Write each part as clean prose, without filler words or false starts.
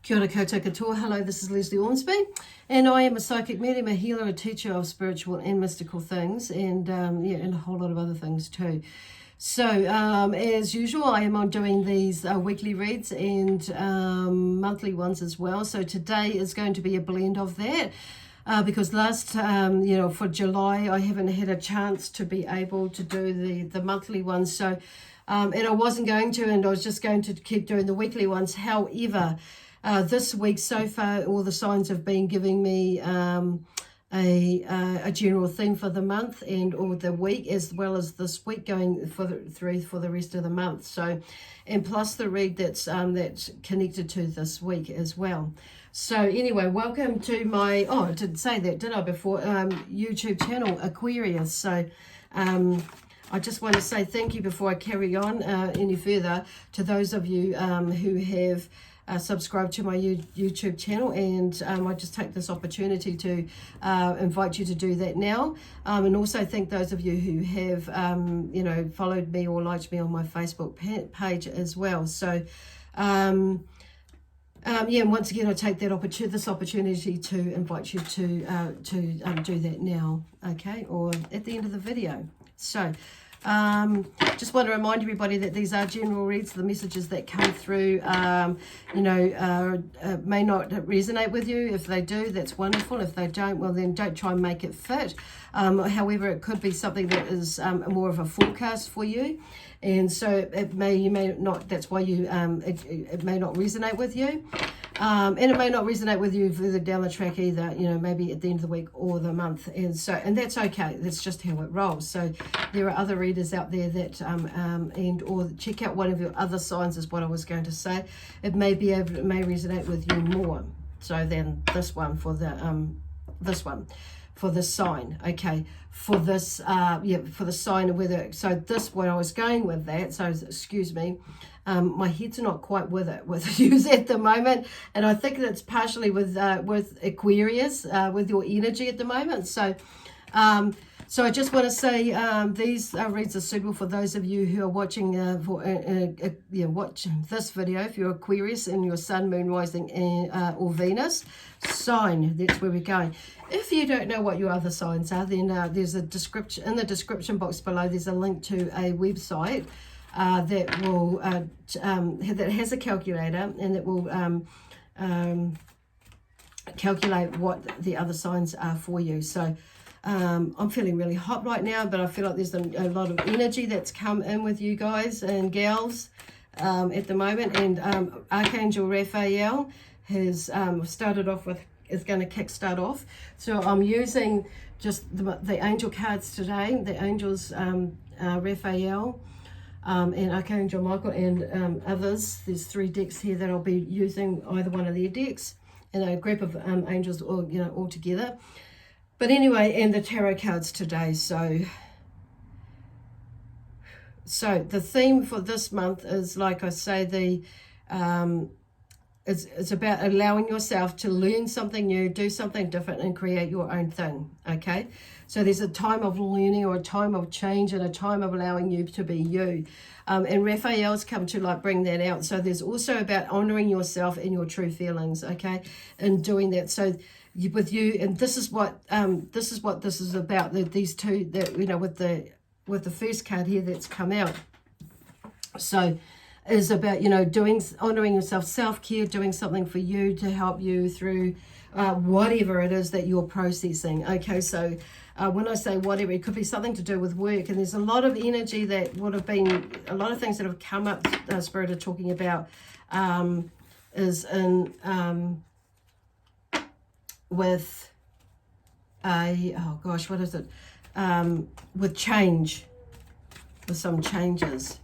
Kia ora koutou katoa. Hello, this is Lesley Ormsby, and I am a psychic medium, a healer, a teacher of spiritual and mystical things, and and a whole lot of other things too. So, as usual, I am on doing these weekly reads and monthly ones as well. So today is going to be a blend of that. Because last, for July, I haven't had a chance to be able to do the monthly ones. So, and I wasn't going to, and I was just going to keep doing the weekly ones. However, this week so far, all the signs have been giving me a general theme for the month and or the week, as well as this week going through for the rest of the month. So, and plus the read that's connected to this week as well. So anyway, welcome to my, I didn't say that, did I, before, YouTube channel, Aquarius. So I just want to say thank you before I carry on any further to those of you who have subscribed to my YouTube channel, and I just take this opportunity to invite you to do that now, and also thank those of you who have followed me or liked me on my Facebook page as well. So and once again, I take that this opportunity to invite you to do that now, okay, or at the end of the video. So just want to remind everybody that these are general reads. The messages that come through, may not resonate with you. If they do, that's wonderful. If they don't, well, then don't try and make it fit. However, it could be something that is more of a forecast for you. And so you may not, that's why it may not resonate with you. And it may not resonate with you further down the track either, maybe at the end of the week or the month. And that's okay. That's just how it rolls. So there are other readers out there that, or check out one of your other signs is what I was going to say. It may resonate with you more. So then this one for the sign, okay, for this, for the sign of whether, so this, when I was going with that, so excuse me, my head's not quite with you at the moment, and I think that's partially with Aquarius, with your energy at the moment. So, so I just want to say these reads are suitable for those of you who are watching watching this video. If you're Aquarius and your Sun, Moon, Rising, or Venus sign, that's where we're going. If you don't know what your other signs are, then there's a description in the description box below. There's a link to a website that will that has a calculator, and that will calculate what the other signs are for you. So I'm feeling really hot right now, but I feel like there's a lot of energy that's come in with you guys and gals at the moment. And Archangel Raphael has started off with, is going to kickstart off. So I'm using just the angel cards today, the angels Raphael and Archangel Michael and others. There's 3 decks here that I'll be using, either one of their decks, and a group of angels all together. But anyway, and the tarot cards today. So the theme for this month is, like I say, it's about allowing yourself to learn something new, do something different, and create your own thing, okay? So there's a time of learning, or a time of change, and a time of allowing you to be you. And Raphael's come to bring that out. So there's also about honoring yourself and your true feelings, okay? And doing that. So with you, and this is what this is about. These two, that with the first card here that's come out. So is about honoring yourself, self-care, doing something for you to help you through whatever it is that you're processing. Okay, so when I say whatever, it could be something to do with work, and there's a lot of energy that would have been, a lot of things that have come up, Spirit are talking about, is in with what is it, with change, with some changes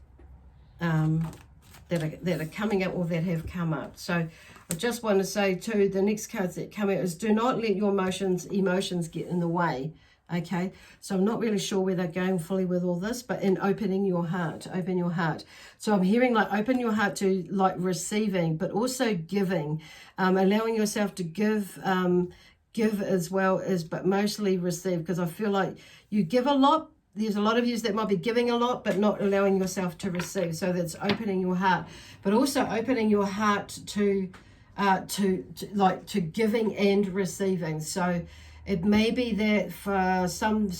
that are coming up, or that have come up. So I just want to say too, the next cards that come out is, do not let your emotions get in the way. Okay, so I'm not really sure where they're going fully with all this, but in opening your heart, open your heart. So I'm hearing open your heart to receiving, but also giving, allowing yourself to give as well as, but mostly receive, because I feel like you give a lot. There's a lot of you that might be giving a lot, but not allowing yourself to receive. So that's opening your heart, but also opening your heart to to giving and receiving. So it may be that for some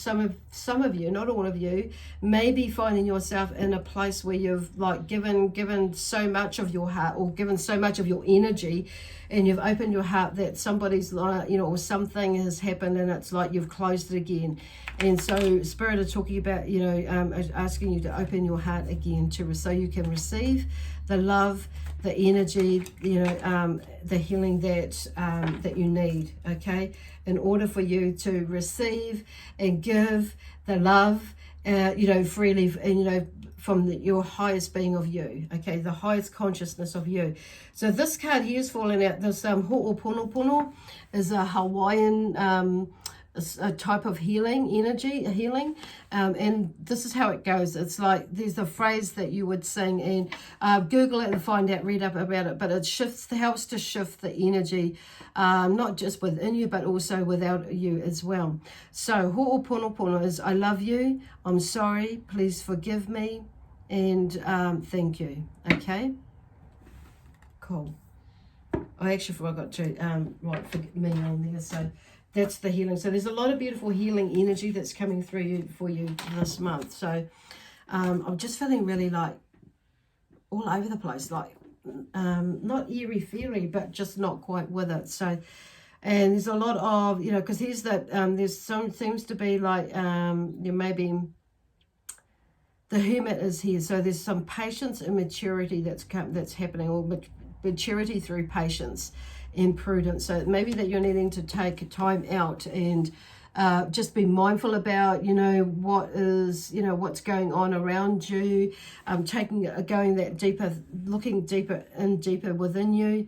of you, not all of you, may be finding yourself in a place where you've like given so much of your heart, or given so much of your energy, and you've opened your heart that somebody's like, or something has happened, and it's like you've closed it again. And so Spirit are talking about, asking you to open your heart again so you can receive the love, the energy, the healing that you need, okay, in order for you to receive and give the love, freely, and from your highest being of you, okay, the highest consciousness of you. So this card here is falling out. This ho'oponopono is a Hawaiian a type of healing, and this is how it goes. It's like there's a phrase that you would sing, and Google it and find out, read up about it, but it helps to shift the energy, not just within you, but also without you as well. So ho'oponopono is I love you, I'm sorry, please forgive me, and thank you. Okay, cool. I actually forgot to write forgive me on there, so that's the healing. So there's a lot of beautiful healing energy that's coming through for you this month. So I'm just feeling really like all over the place, like not airy-fairy, but just not quite with it. So, and there's a lot of, because here's that, seems to be like, maybe the Hermit is here. So there's some patience and maturity that's happening, or maturity through patience and prudence. So maybe that you're needing to take time out and just be mindful about, what's going on around you, going that deeper, looking deeper within you,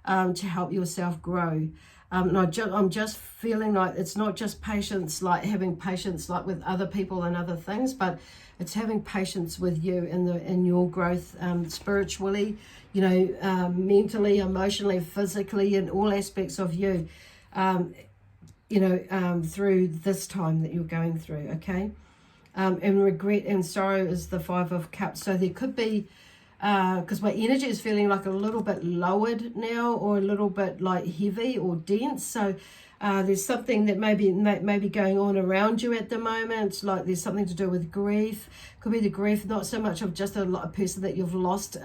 to help yourself grow. And I'm just feeling like it's not just patience, like having patience like with other people and other things, but it's having patience with you in your growth, spiritually, mentally, emotionally, physically, in all aspects of you, through this time that you're going through, okay? And regret and sorrow is the Five of Cups. So there could be, because my energy is feeling like a little bit lowered now, or a little bit like heavy or dense. So there's something that may be going on around you at the moment. Like there's something to do with grief. Could be the grief, not so much of just a person that you've lost,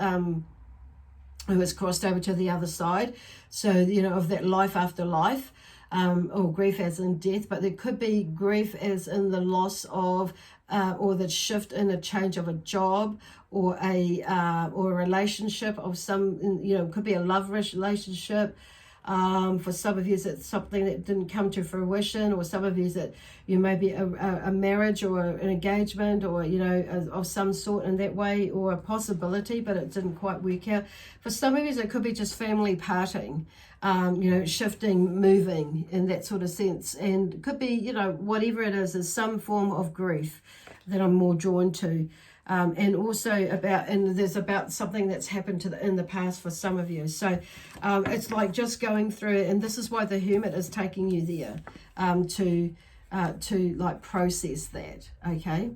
who has crossed over to the other side. So, of that life after life, or grief as in death, but there could be grief as in the loss of, or the shift in a change of a job, or a relationship of some, could be a love relationship. For some of you, it's something that didn't come to fruition, or some of you that may be a marriage or an engagement, or of some sort in that way, or a possibility, but it didn't quite work out. For some of you, it could be just family parting, shifting, moving in that sort of sense, and it could be whatever it is some form of grief that I'm more drawn to. And also there's about something that's happened in the past for some of you. So it's like just going through it, and this is why the Hermit is taking you there, to like process that, okay?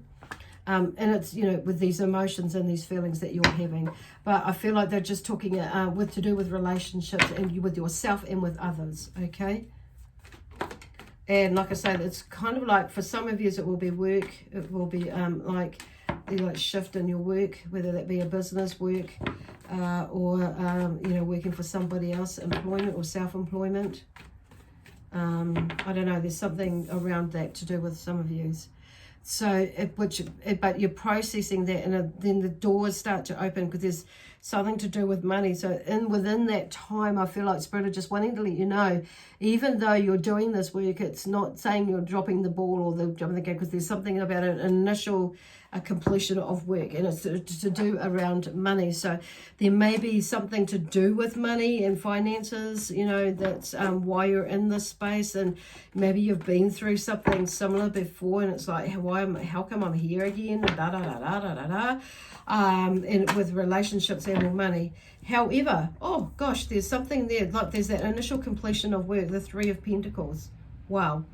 And it's, with these emotions and these feelings that you're having. But I feel like they're just talking to do with relationships, and with yourself and with others, okay? And like I said, it's kind of like for some of you it will be work. It will be like shift in your work, whether that be a business work, or working for somebody else, employment or self-employment. I don't know, there's something around that to do with some of yous. So but you're processing that, and then the doors start to open, because there's something to do with money. So within that time, I feel like Spirit are just wanting to let you know, even though you're doing this work, it's not saying you're dropping the ball or jumping the gate, because there's something about an initial completion of work, and it's to do around money. So there may be something to do with money and finances, that's why you're in this space, and maybe you've been through something similar before, and it's like, how come I'm here again, and with relationships and with money. However, oh gosh, there's something there, like there's that initial completion of work, the Three of Pentacles. Wow.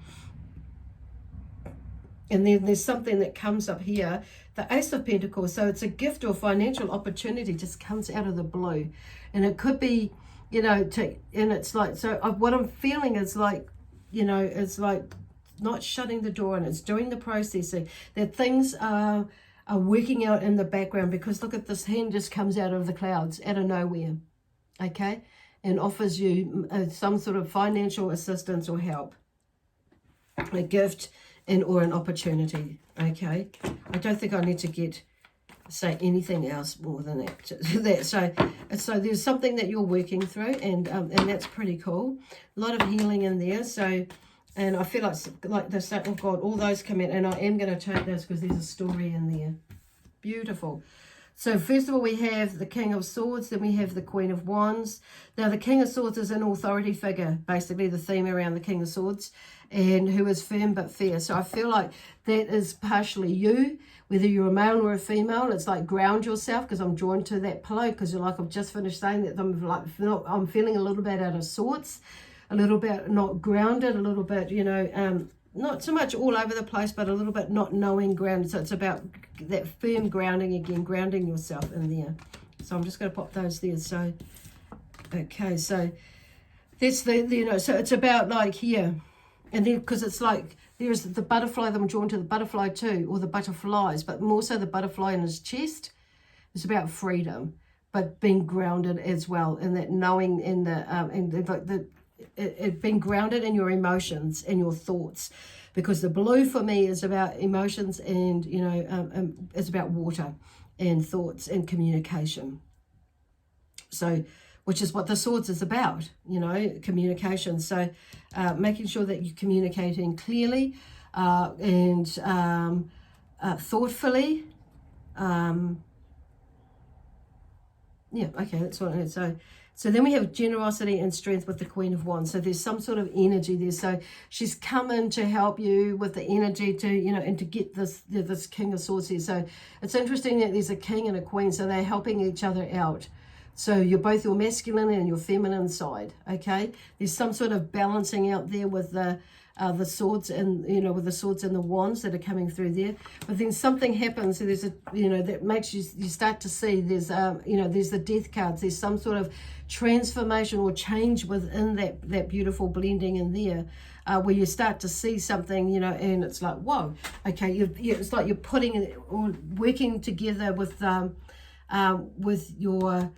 And then there's something that comes up here, the Ace of Pentacles. So it's a gift or financial opportunity just comes out of the blue. And it could be you know, and it's like, so what I'm feeling is like, you know, it's like not shutting the door, and it's doing the processing, that things are working out in the background, because look at this hand just comes out of the clouds, out of nowhere, okay, and offers you some sort of financial assistance or help, a gift, and or an opportunity, okay. I don't think I need to say anything else more than that. So there's something that you're working through, and that's pretty cool. A lot of healing in there. So, and I feel like this, oh God, all those come in, and I am going to take this because there's a story in there. Beautiful. So first of all, we have the King of Swords, then we have the Queen of Wands. Now, the King of Swords is an authority figure, basically the theme around the King of Swords, and who is firm but fair. So I feel like that is partially you, whether you're a male or a female. It's like ground yourself, because I'm drawn to that pillow, because you're like, I've just finished saying that I'm feeling a little bit out of sorts, a little bit not grounded, a little bit, you know, not so much all over the place, but a little bit not knowing grounded. So it's about that firm grounding again, grounding yourself in there. So I'm just going to pop those there. So, okay, so that's you know, so it's about like here. And then, because it's like, there's the butterfly that I'm drawn to, the butterfly too, or the butterflies, but more so the butterfly in his chest. It's about freedom, but being grounded as well, and that knowing in it being grounded in your emotions and your thoughts, because the blue for me is about emotions, and you know, it's about water and thoughts and communication. So, which is what the swords is about, you know, communication. So making sure that you're communicating clearly and thoughtfully. Yeah, okay, that's what it is. So then we have generosity and strength with the Queen of Wands. So there's some sort of energy there. So she's come in to help you with the energy to, you know, and to get this King of Swords here. So it's interesting that there's a king and a queen, so they're helping each other out. So you're both your masculine and your feminine side, okay? There's some sort of balancing out there with the swords, and you know, with the swords and the wands that are coming through there. But then something happens, so there's a, you know, that makes you start to see there's you know, there's the death cards. There's some sort of transformation or change within that beautiful blending in there, where you start to see something, you know, and it's like, whoa, okay, it's like you're putting it or working together with your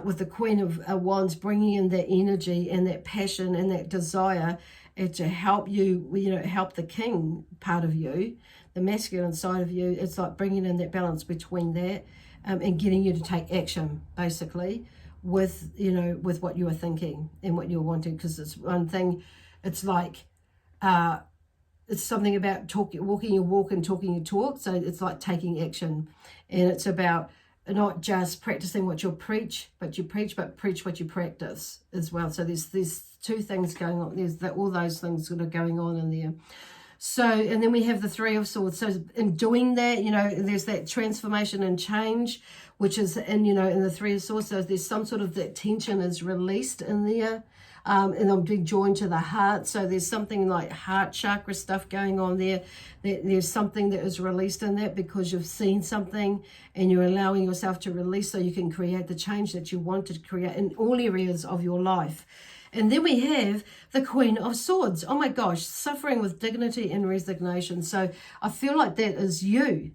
with the Queen of Wands, bringing in that energy and that passion and that desire, and to help you, you know, help the king part of you, the masculine side of you. It's like bringing in that balance between that and getting you to take action, basically, with, you know, with what you are thinking and what you're wanting. Because it's one thing, it's like, it's something about walking your walk and talking your talk. So it's like taking action, and it's about not just practicing what you preach, but preach what you practice as well. So there's two things going on. There's all those things sort of going on in there. So, and then we have the Three of Swords. So in doing that, you know, there's that transformation and change, which is in, you know, in the Three of Swords. So there's some sort of that tension is released in there. And I'm being joined to the heart. So there's something like heart chakra stuff going on there. There's something that is released in that, because you've seen something and you're allowing yourself to release, so you can create the change that you want to create in all areas of your life. And then we have the Queen of Swords. Oh my gosh, suffering with dignity and resignation. So I feel like that is you.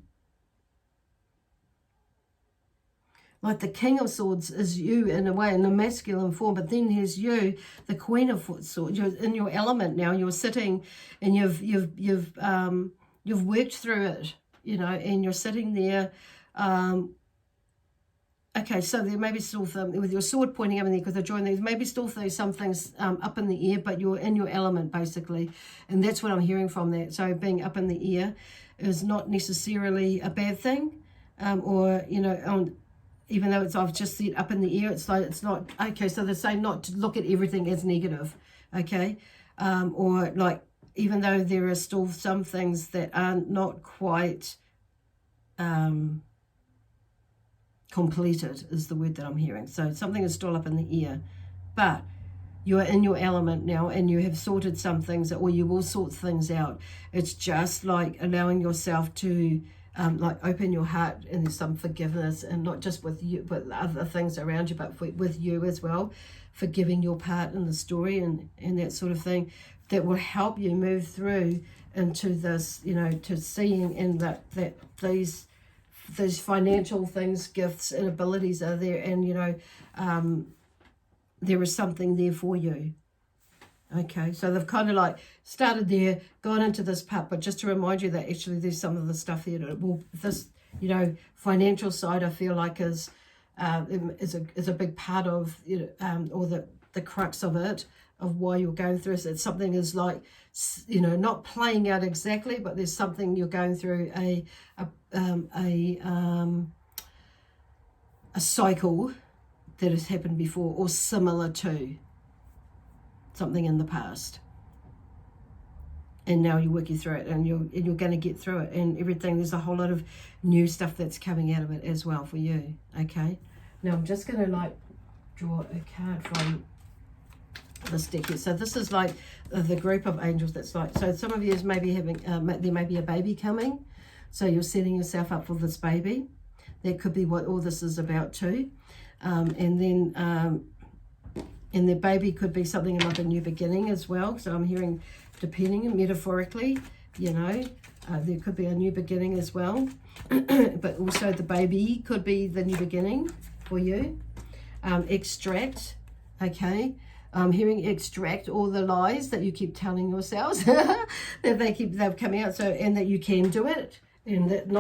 Like the King of Swords is you in a way, in a masculine form, but then there's you, the Queen of Swords. You're in your element now. You're sitting, and you've worked through it, you know, and you're sitting there. Okay, so there may be still with your sword pointing up in there, because they're joined. There maybe still some things up in the air, but you're in your element, basically, and that's what I'm hearing from that. So being up in the air is not necessarily a bad thing, or, you know, even though I've just said up in the air, it's like, it's not, okay, so they're saying not to look at everything as negative, okay? Or like, even though there are still some things that are not quite completed, is the word that I'm hearing. So something is still up in the air, but you're in your element now, and you have sorted some things, or you will sort things out. It's just like allowing yourself to like open your heart, and there's some forgiveness, and not just with you, but other things around you, but with you as well, forgiving your part in the story, and that sort of thing, that will help you move through into this, you know, to seeing in that these financial things, gifts and abilities are there, and you know, there is something there for you. Okay, so they've kind of like started there, gone into this part, but just to remind you that actually there's some of the stuff here that will, this, you know, financial side, I feel like is a big part of, you know, or the crux of it, of why you're going through. So it's something is like, you know, not playing out exactly, but there's something you're going through a cycle that has happened before, or similar to something in the past, and now you're working through it, and you're going to get through it, and everything. There's a whole lot of new stuff that's coming out of it as well for you. Okay, now I'm just going to like draw a card from this deck here. So this is like the group of angels that's like, so some of you is maybe having there may be a baby coming, so you're setting yourself up for this baby. That could be what all this is about too. And the baby could be something like a new beginning as well. So I'm hearing, depending metaphorically, you know, there could be a new beginning as well. But also the baby could be the new beginning for you. Extract, okay. I'm hearing extract all the lies that you keep telling yourselves that they've come out. So, and that you can do it, and that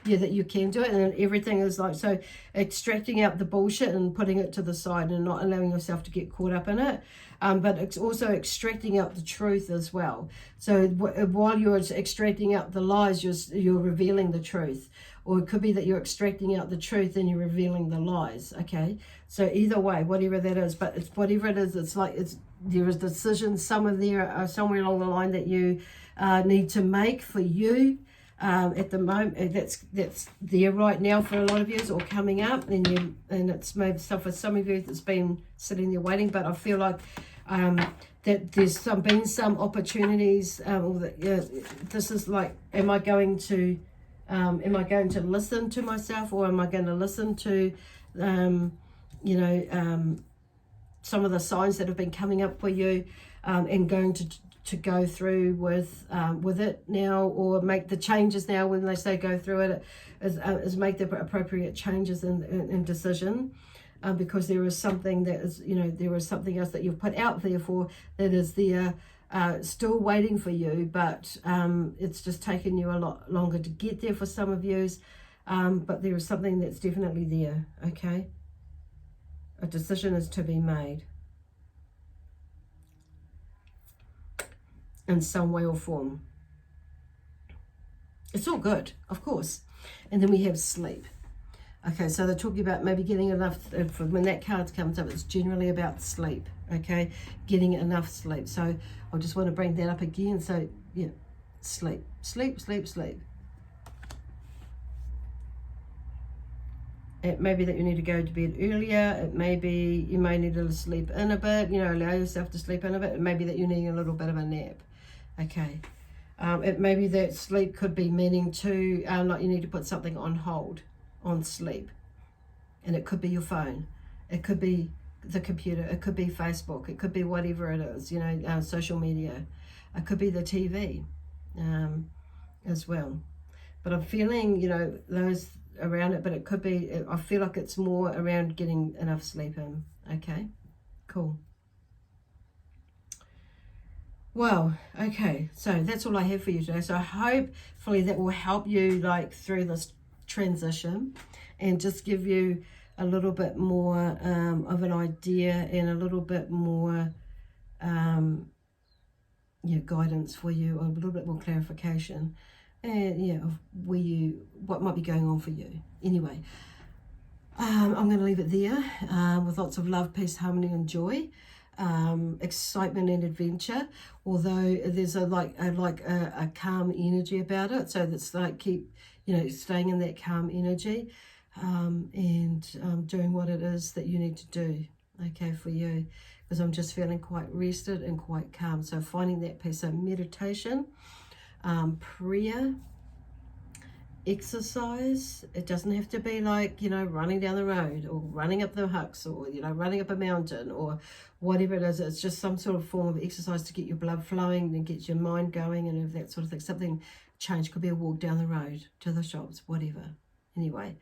that you can do it, and everything is like, so extracting out the bullshit and putting it to the side and not allowing yourself to get caught up in it, but it's also extracting out the truth as well. So while you're extracting out the lies, you're revealing the truth, or it could be that you're extracting out the truth and you're revealing the lies. Okay, so either way, whatever that is, but it's whatever it is, it's like there is decisions somewhere along the line that you need to make for you. At the moment, that's there right now for a lot of you, or coming up, and it's maybe stuff with some of you that's been sitting there waiting. But I feel like that there's been some opportunities, or that this is like, am I going to listen to myself, or am I going to listen to some of the signs that have been coming up for you, and going to go through with it now, or make the changes now. When they say go through it, is make the appropriate changes in decision, because there is something that is, you know, there is something else that you've put out there for, that is there, still waiting for you, but it's just taken you a lot longer to get there for some of yous, but there is something that's definitely there. Okay, a decision is to be made in some way or form. It's all good, of course. And then we have sleep. Okay, so they're talking about maybe getting enough, when that card comes up, it's generally about sleep, okay? Getting enough sleep. So I just want to bring that up again. So, yeah, sleep, sleep, sleep, sleep. It may be that you need to go to bed earlier. It may be you may need to sleep in a bit, you know, allow yourself to sleep in a bit. It may be that you need a little bit of a nap. Okay. It may be that sleep could be meaning to, like you need to put something on hold on sleep. And it could be your phone. It could be the computer. It could be Facebook. It could be whatever it is, you know, social media. It could be the TV as well. But I'm feeling, you know, those around it, but it could be, I feel like it's more around getting enough sleep in. Okay, cool. Well, okay, so that's all I have for you today. So hopefully that will help you like through this transition, and just give you a little bit more of an idea, and a little bit more guidance for you, or a little bit more clarification, and of what might be going on for you. Anyway, I'm going to leave it there, with lots of love, peace, harmony and joy, excitement and adventure, although there's a calm energy about it. So that's like, keep staying in that calm energy, and doing what it is that you need to do, okay, for you, because I'm just feeling quite rested and quite calm. So finding that peace, so meditation, prayer, exercise. It doesn't have to be like, you know, running down the road or running up the hucks or, you know, running up a mountain or whatever it is. It's just some sort of form of exercise to get your blood flowing and get your mind going and that sort of thing. Something change. Could be a walk down the road to the shops, whatever. Anyway,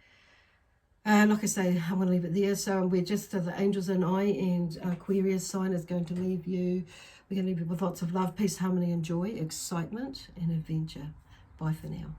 like I say, I'm going to leave it there. So we're just the angels and I, and Aquarius sign is going to leave you. We're going to leave you with lots of love, peace, harmony and joy, excitement and adventure. Bye for now.